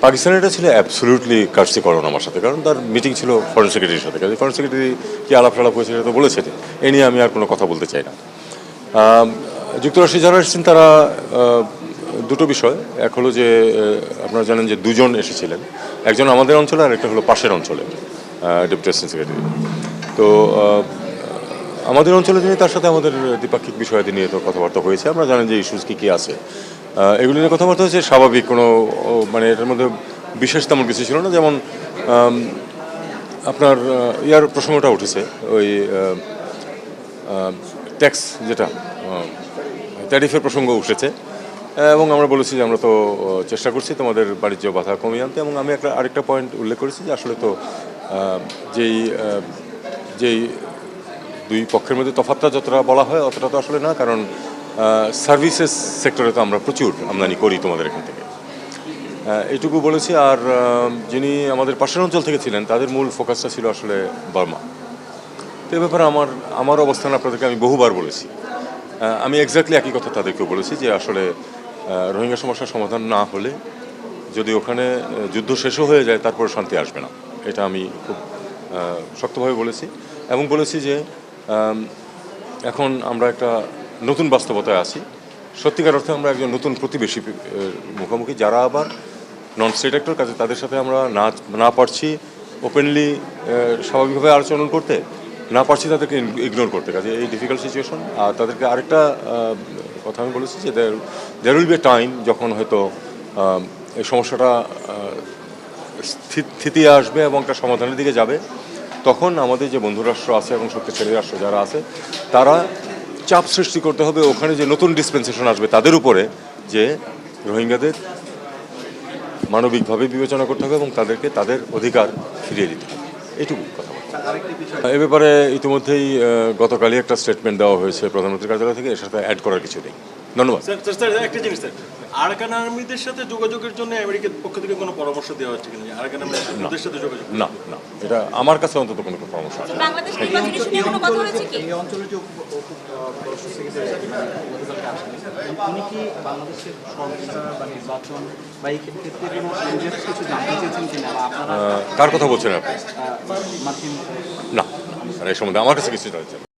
পাকিস্তানের এটা ছিল অ্যাবসলিউটলি কার্সি করানো আমার সাথে, কারণ তার মিটিং ছিল ফরেন সেক্রেটারির সাথে। কাজে ফরেন সেক্রেটারি কি আলাপ সালাপ হয়েছে সেটা তো বলেছে, এ নিয়ে আমি আর কোনো কথা বলতে চাই না। যুক্তরাষ্ট্রে যারা এসেছেন তারা দুটো বিষয়, এক হলো যে আপনারা জানেন যে দুজন এসেছিলেন, একজন আমাদের অঞ্চলে আর একটা হলো পাশের অঞ্চলে ডেপুটি অ্যাসিস্ট্যান্ট সেক্রেটারি। তো আমাদের অঞ্চলে যিনি, তার সাথে আমাদের দ্বিপাক্ষিক বিষয়াদি নিয়ে তো কথাবার্তা হয়েছে। আমরা জানেন যে ইস্যুস কী কী আছে, এগুলি নিয়ে কথাবার্তা হয়েছে। স্বাভাবিক কোনো মানে এটার মধ্যে বিশেষ তেমন কিছু ছিল না। যেমন আপনার ইয়ার প্রসঙ্গটা উঠেছে, ওই ট্যাক্স যেটা ট্যারিফের প্রসঙ্গ উঠেছে, এবং আমরা বলেছি যে আমরা তো চেষ্টা করছি তোমাদের বাণিজ্য বাধা কমিয়ে আনতে। এবং আমি আরেকটা পয়েন্ট উল্লেখ করেছি যে আসলে তো যেই যেই দুই পক্ষের মধ্যে তফাৎটা যতটা বলা হয় অতটা তো আসলে না, কারণ সার্ভিসেস সেক্টরে তো আমরা প্রচুর আমদানি করি তোমাদের এখান থেকে, এইটুকু বলেছি। আর যিনি আমাদের পাশের অঞ্চল থেকে ছিলেন, তাদের মূল ফোকাসটা ছিল আসলে বার্মা। তো এ ব্যাপারে আমার অবস্থান আপনাদেরকে আমি বহুবার বলেছি। আমি এক্স্যাক্টলি একই কথা তাদেরকেও বলেছি যে আসলে রোহিঙ্গা সমস্যার সমাধান না হলে, যদি ওখানে যুদ্ধ শেষও হয়ে যায়, তারপরে শান্তি আসবে না। এটা আমি খুব শক্তভাবে বলেছি। এবং বলেছি যে এখন আমরা একটা নতুন বাস্তবতায় আছি। সত্যিকার অর্থে আমরা একজন নতুন প্রতিবেশী মুখোমুখি, যারা আবার নন স্টেট অ্যাক্টর। কাজে তাদের সাথে আমরা না পারছি ওপেনলি স্বাভাবিকভাবে আলোচনা করতে, না পারছি তাদেরকে ইগনোর করতে। কাজে এই ডিফিকাল্ট সিচুয়েশন। আর তাদেরকে আরেকটা কথা আমি বলেছি যে there will be a time যখন হয়তো এই সমস্যাটা স্থিতি আসবে এবং একটা সমাধানের দিকে যাবে। তখন আমাদের যে বন্ধুরাষ্ট্র আছে এবং শক্তিশালী রাষ্ট্র যারা আছে, তারা চাপ সৃষ্টি করতে হবে ওখানে যে নতুন ডিসপেন্সেশন আসবে তাদের উপরে, যে রোহিঙ্গাদের মানবিকভাবে বিবেচনা করতে হবে এবং তাদেরকে তাদের অধিকার ফিরিয়ে দিতে হবে। এইটুকু কথা। এ ব্যাপারে ইতিমধ্যেই গতকালই একটা স্টেটমেন্ট দেওয়া হয়েছে প্রধানমন্ত্রীর কার্যালয় থেকে। এর সাথে অ্যাড করার কিছু নেই। ধন্যবাদ। স্যার একটা জিনিস, স্যার আরাকান আর্মিদের সাথে যোগাযোগের জন্য আমেরিকার পক্ষ থেকে কোনো পরামর্শ দেওয়া হচ্ছে কিনা? আরাকান আর্মিদের সাথে যোগাযোগ না, এটা আমার কাছে অন্তত কোনো পরামর্শ আছে। বাংলাদেশ নির্বাচনের নিয়ে কোনো কথা হয়েছে কি? এই অঞ্চলে যে পররাষ্ট্র সেক্রেটারি গতকালকে আসেন, উনি কি বাংলাদেশের সংস্কার বা নির্বাচন বা এই ক্ষেত্রে কোনো ইন্ডিয়াস কিছু জানতে চেয়েছেন কিনা, বা আপনারা কার কথা বলছেন আপনি? মার্কিন না, এই সম্বন্ধে আমার কাছে কিছু জানতে